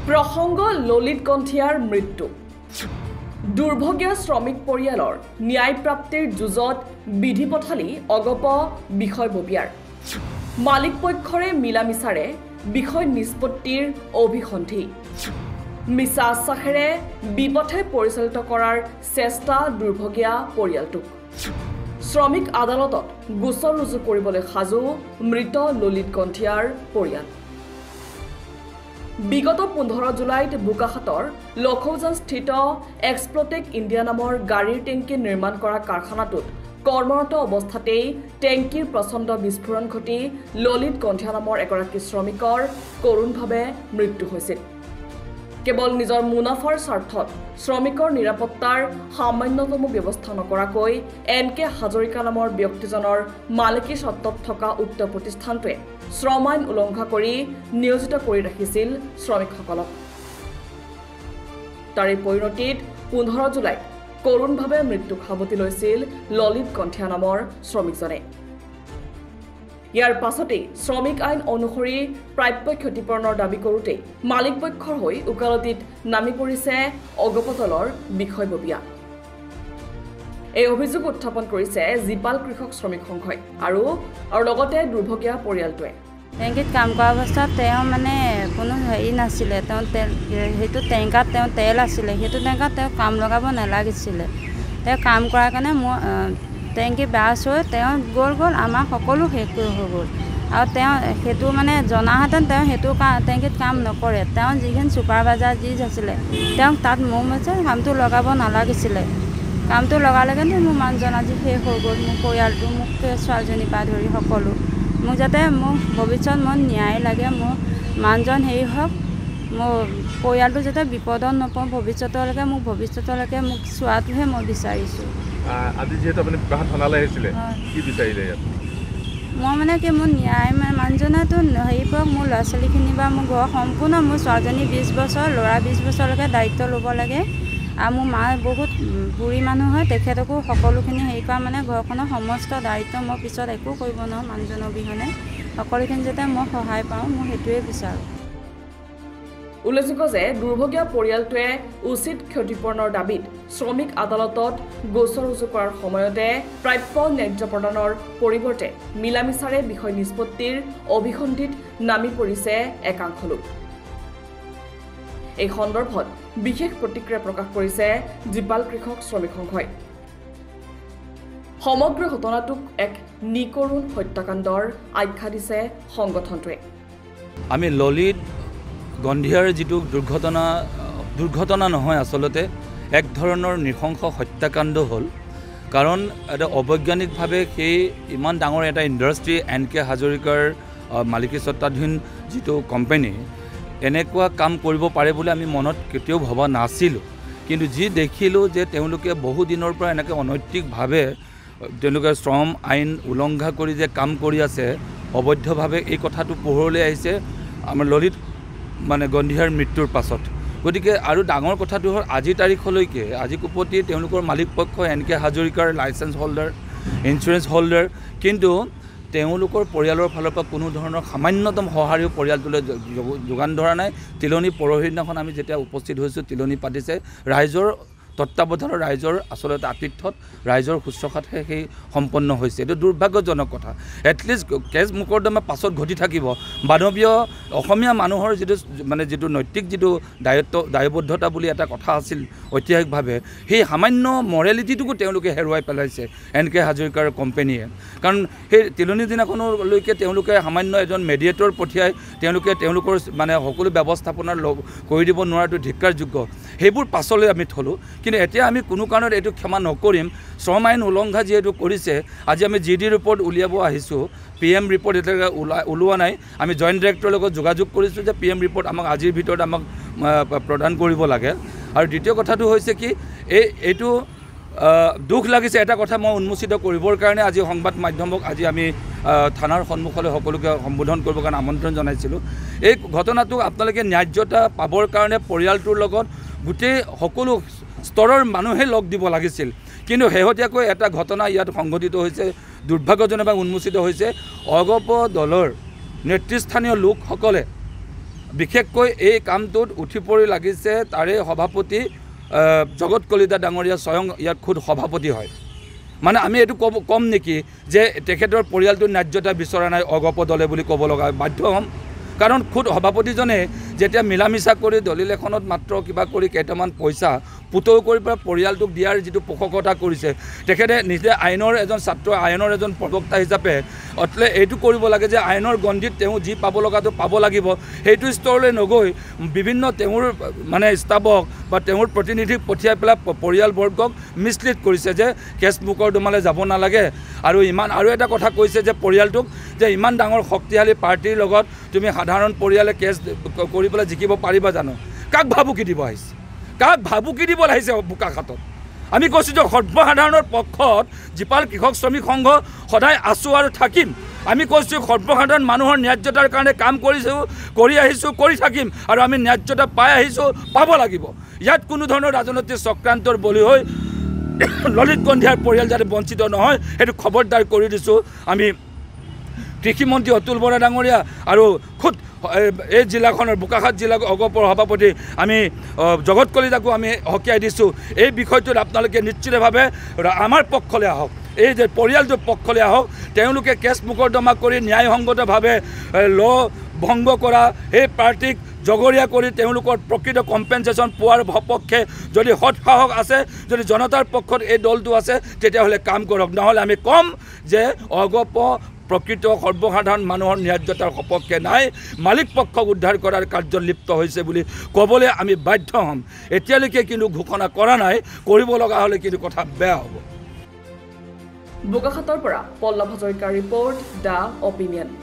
প্ৰসংগ ললিত কণ্ঠিয়াৰ মৃত্যু দুৰ্ভগীয়া শ্ৰমিক পৰিয়ালৰ ন্যায় প্ৰাপ্তিৰ যুঁজত বিধি পথালি অগপ বিষয়ববীয়াৰ মালিক পক্ষৰে মিলামিছাৰে বিষয় নিষ্পত্তিৰ অভিসন্ধি মিছা আশ্বাসেৰে বিপথে পৰিচালিত কৰাৰ চেষ্টা দুৰ্ভগীয়া পৰিয়ালটোক শ্ৰমিক আদালতত গোচৰ ৰুজু কৰিবলৈ সাজু মৃত ললিত কণ্ঠিয়াৰ পৰিয়াল বিগত 15 জুলাইত বোকাখাতৰ লখৌজানস্থিত এক্সপ্লটেক ইণ্ডিয়া নামৰ গাড়ীৰ টেংকি নিৰ্মাণ কৰা কাৰখানাটোত কৰ্মৰত অৱস্থাতেই টেংকিৰ প্ৰচণ্ড বিস্ফোৰণ ঘটি ললিত কণ্ঠিয়া নামৰ এগৰাকী শ্ৰমিকৰ কৰুণভাৱে মৃত্যু হৈছিল কেৱল নিজৰ মুনাফাৰ স্বাৰ্থত শ্ৰমিকৰ নিৰাপত্তাৰ সামান্যতম ব্যৱস্থা নকৰাকৈ এনকে হাজৰিকা নামৰ ব্যক্তিজনৰ মালিকী স্বত্বত থকা উক্ত প্ৰতিষ্ঠানটোৱে শ্ৰম আইন উলংঘা কৰি নিয়োজিত কৰি ৰাখিছিল শ্ৰমিকসকলক তাৰে পৰিণতিত 15 জুলাইত কৰুণভাৱে মৃত্যুক সাৱটি লৈছিল ললিত কণ্ঠিয়া নামৰ শ্ৰমিকজনে ইয়াৰ পাছতে শ্ৰমিক আইন অনুসৰি প্ৰাপ্য ক্ষতিপূৰণৰ দাবী কৰোঁতে মালিক পক্ষৰ হৈ উকালতিত নামি পৰিছে অগপ দলৰ বিষয়ববীয়া এই অভিযোগ উত্থাপন কৰিছে জিপাল কৃষক শ্ৰমিক সংঘই আৰু লগতে দুৰ্ভগীয়া পৰিয়ালটোৱে টেংকিত কাম কৰা অৱস্থাত তেওঁ মানে কোনো হেৰি নাছিলে তেওঁ সেইটো টেংকাত তেওঁ তেল আছিলে সেইটো টেংকাত তেওঁ কাম লগাব নালাগিছিলে তেওঁ কাম কৰাৰ কাৰণে মোৰ টেংকি ব্ৰাছ হৈ তেওঁ গ'ল আমাৰ সকলো শেষ হৈ গ'ল আৰু তেওঁ সেইটো মানে জনাহেঁতেন তেওঁ সেইটো টেংকিত কাম নকৰে তেওঁ যিখিনি ছুপাৰভাইজাৰ যি আছিলে তেওঁক তাত মোৰ মতে কামটো লগাব নালাগিছিলে কামটো লগালেগৈ মোৰ মানুহজন আজি শেষ হৈ গ'ল মোৰ পৰিয়ালটো মোক ছোৱালীজনীৰ পৰা ধৰি সকলো মোক যাতে মোক ভৱিষ্যত মই ন্যায় লাগে মোৰ মানুহজন হেৰি হওক মোৰ পৰিয়ালটো যাতে বিপদত নপওঁ ভৱিষ্যতলৈকে মোক চোৱাটোহে মই বিচাৰিছোঁ আজি যেহেতু আপুনি বাহাত থানালৈ আহিছিলে কি বিচাৰিলে ইয়াত মই মানে কি মোৰ ন্যায় মানুহজনেতো হেৰি পাওক মোৰ ল'ৰা ছোৱালীখিনি বা মোৰ ঘৰ সম্পূৰ্ণ মোৰ ছোৱালীজনী 20 বছৰ ল'ৰা 20 বছৰলৈকে দায়িত্ব ল'ব লাগে আৰু মোৰ মা বহুত বুঢ়ী মানুহ হয় তেখেতকো সকলোখিনি হেৰি কৰা মানে ঘৰখনৰ সমস্ত দায়িত্ব মই পিছত একো কৰিব নোৱাৰোঁ মানুহজনৰ অবিহনে সকলোখিনি যাতে মই সহায় পাওঁ মই সেইটোৱে বিচাৰোঁ উল্লেখযোগ্য যে দুৰ্ভগীয়া পৰিয়ালটোৱে উচিত ক্ষতিপূৰণৰ দাবীত শ্ৰমিক আদালতত গোচৰ ৰুজু কৰাৰ সময়তে প্ৰাপ্য ন্যায্য প্ৰদানৰ পৰিৱৰ্তে মিলামিছাৰে বিষয় নিষ্পত্তিৰ অভিসন্ধিত নামি পৰিছে একাংশ লোক এই সন্দৰ্ভত বিশেষ প্ৰতিক্ৰিয়া প্ৰকাশ কৰিছে জিপাল কৃষক শ্ৰমিক সংঘই সমগ্ৰ ঘটনাটোক এক নিকৰুণ হত্যাকাণ্ডৰ আখ্যা দিছে সংগঠনটোৱে আমি ললিত গণ্ঠিয়াৰ যিটো দুৰ্ঘটনা নহয় আচলতে এক ধৰণৰ নৃশংস হত্যাকাণ্ড হ'ল কাৰণ এটা অবৈজ্ঞানিকভাৱে সেই ইমান ডাঙৰ এটা ইণ্ডাষ্ট্ৰী এনকে হাজৰিকাৰ মালিকী স্বত্বাধীন যিটো কোম্পানী এনেকুৱা কাম কৰিব পাৰে বুলি আমি মনত কেতিয়াও ভবা নাছিলোঁ কিন্তু যি দেখিলোঁ যে তেওঁলোকে বহু দিনৰ পৰা এনেকৈ অনৈতিকভাৱে তেওঁলোকে শ্ৰম আইন উলংঘা কৰি যে কাম কৰি আছে অবৈধভাৱে এই কথাটো পোহৰলৈ আহিছে আমাৰ ললিত মানে গণ্ঠিয়াৰ মৃত্যুৰ পাছত গতিকে আৰু ডাঙৰ কথাটো হ'ল আজিৰ তাৰিখলৈকে আজি কুপতি তেওঁলোকৰ মালিক পক্ষ এনকে হাজৰিকাৰ লাইচেঞ্চ হোল্ডাৰ ইঞ্চুৰেঞ্চ হোল্ডাৰ কিন্তু তেওঁলোকৰ পৰিয়ালৰ ফালৰ পৰা কোনো ধৰণৰ সামান্যতম সঁহাৰিও পৰিয়ালটোলৈ যোগান ধৰা নাই তিলনি পৰহিৰ দিনাখন আমি যেতিয়া উপস্থিত হৈছোঁ তিলনি পাতিছে ৰাইজৰ তত্ত্বাৱধানৰ ৰাইজৰ আচলতে আতিথ্যত ৰাইজৰ শুশ্ৰূষাতহে সেই সম্পন্ন হৈছে এইটো দুৰ্ভাগ্যজনক কথা এটলিষ্ট কেছ মোকৰ্দমা পাছত ঘটি থাকিব মানৱীয় অসমীয়া মানুহৰ যিটো নৈতিক যিটো দায়বদ্ধতা বুলি এটা কথা আছিল ঐতিহাসিকভাৱে সেই সামান্য মৰেলিটিটোকো তেওঁলোকে হেৰুৱাই পেলাইছে এনকে হাজৰিকাৰ কোম্পানীয়ে কাৰণ সেই তিলনি দিনাখনলৈকে তেওঁলোকে সামান্য এজন মেডিয়েটৰ পঠিয়াই তেওঁলোকৰ মানে সকলো ব্যৱস্থাপনাৰ কৰি দিব নোৱাৰাটো ধিক্কাৰযোগ্য সেইবোৰ পাছলৈ আমি থলোঁ কিন্তু এতিয়া আমি কোনো কাৰণত এইটো ক্ষমা নকৰিম শ্ৰম আইন উলংঘা যিহেতু কৰিছে আজি আমি জিডি ৰিপৰ্ট উলিয়াব আহিছোঁ PM ৰিপৰ্ট এতিয়ালৈকে ওলোৱা নাই আমি জইণ্ট ডাইৰেক্টৰৰ লগত যোগাযোগ কৰিছোঁ যে PM ৰিপৰ্ট আমাক আজিৰ ভিতৰত আমাক প্ৰদান কৰিব লাগে আৰু দ্বিতীয় কথাটো হৈছে কি এইটো দুখ লাগিছে এটা কথা মই উন্মোচিত কৰিবৰ কাৰণে আজি সংবাদ মাধ্যমক আজি আমি থানাৰ সন্মুখলৈ সকলোকে সম্বোধন কৰিবৰ কাৰণে আমন্ত্ৰণ জনাইছিলোঁ এই ঘটনাটো আপোনালোকে ন্যায্যতা পাবৰ কাৰণে পৰিয়ালটোৰ লগত গোটেই সকলো স্তৰৰ মানুহে লগ দিব লাগিছিল কিন্তু শেহতীয়াকৈ এটা ঘটনা ইয়াত সংঘটিত হৈছে দুৰ্ভাগ্যজনক উন্মোচিত হৈছে অগপ দলৰ নেতৃস্থানীয় লোকসকলে বিশেষকৈ এই কামটোত উঠি পৰি লাগিছে তাৰে সভাপতি জগত কলিতা ডাঙৰীয়া স্বয়ং ইয়াত খুদ সভাপতি হয় মানে আমি এইটো কম নেকি যে তেখেতৰ পৰিয়ালটোৰ ন্যায্যতা বিচৰা নাই অগপ দলে বুলি ক'ব লগা বাধ্য হ'ম কাৰণ খুদ সভাপতিজনে যেতিয়া মিলা মিছা কৰি দলিল এখনত মাত্ৰ কিবা কৰি কেইটামান পইচা পুতৌ কৰি পেলাই পৰিয়ালটোক দিয়াৰ যিটো পোষকতা কৰিছে তেখেতে নিজে আইনৰ এজন ছাত্ৰ আইনৰ এজন প্ৰবক্তা হিচাপে অতলে এইটো কৰিব লাগে যে আইনৰ গণ্ডিত তেওঁ যি পাব লগাটো পাব লাগিব সেইটো স্তৰলৈ নগৈ বিভিন্ন তেওঁৰ মানে ষ্টাফক বা তেওঁৰ প্ৰতিনিধিক পঠিয়াই পেলাই পৰিয়ালবৰ্গক মিছলিড কৰিছে যে কেছ মোকৰ্দমালৈ যাব নালাগে আৰু ইমান আৰু এটা কথা কৈছে যে পৰিয়ালটোক যে ইমান ডাঙৰ শক্তিশালী পাৰ্টিৰ লগত তুমি সাধাৰণ পৰিয়ালে কেছ কৰি পেলাই জিকিব পাৰিবা জানো কাক ভাবুকি দিব আহিছে কাক ভাবুকি দিব লাগিছে বোকাখাটত আমি কৈছোঁ যে সৰ্বসাধাৰণৰ পক্ষত জীপাল কৃষক শ্ৰমিক সংঘ সদায় আছোঁ আৰু থাকিম আমি কৈছোঁ সৰ্বসাধাৰণ মানুহৰ ন্যায্যতাৰ কাৰণে কাম কৰিছোঁ কৰি আহিছোঁ কৰি থাকিম আৰু আমি ন্যায্যতা পাই আহিছোঁ পাব লাগিব ইয়াত কোনো ধৰণৰ ৰাজনৈতিক চক্ৰান্তৰ বলি হৈ ললিত গণ্ডিয়াৰ পৰিয়াল যাতে বঞ্চিত নহয় সেইটো খবৰদাৰ কৰি দিছোঁ আমি কৃষিমন্ত্ৰী অতুল বৰা ডাঙৰীয়া আৰু খুদ এই জিলাখনৰ বোকাখাট জিলা অগপৰ সভাপতি আমি জগত কলিতাকো আমি সকীয়াই দিছোঁ এই বিষয়টোত আপোনালোকে নিশ্চিতভাৱে আমাৰ পক্ষলৈ আহক এই যে পৰিয়ালটোৰ পক্ষলৈ আহক তেওঁলোকে কেছ মোকৰ্দমা কৰি ন্যায়সংগতভাৱে ল ভংগ কৰা এই পাৰ্টিক জগৰীয়া কৰি তেওঁলোকৰ প্ৰকৃত কম্পেনচেশ্যন পোৱাৰ সপক্ষে যদি সৎসাহস আছে যদি জনতাৰ পক্ষত এই দলটো আছে তেতিয়াহ'লে কাম কৰক নহ'লে আমি ক'ম যে অগপ প্ৰকৃত সৰ্বসাধাৰণ মানুহৰ ন্যায্যতাৰ সপক্ষে নাই মালিক পক্ষক উদ্ধাৰ কৰাৰ কাৰ্যত লিপ্ত হৈছে বুলি ক'বলৈ আমি বাধ্য হ'ম এতিয়ালৈকে কিন্তু ঘোষণা কৰা নাই কৰিব লগা হ'লে কিন্তু কথা বেয়া হ'ব বোকাখাটৰ পৰা পল্লৱ হাজৰিকাৰ ৰিপৰ্ট দ্য অপিনিয়ন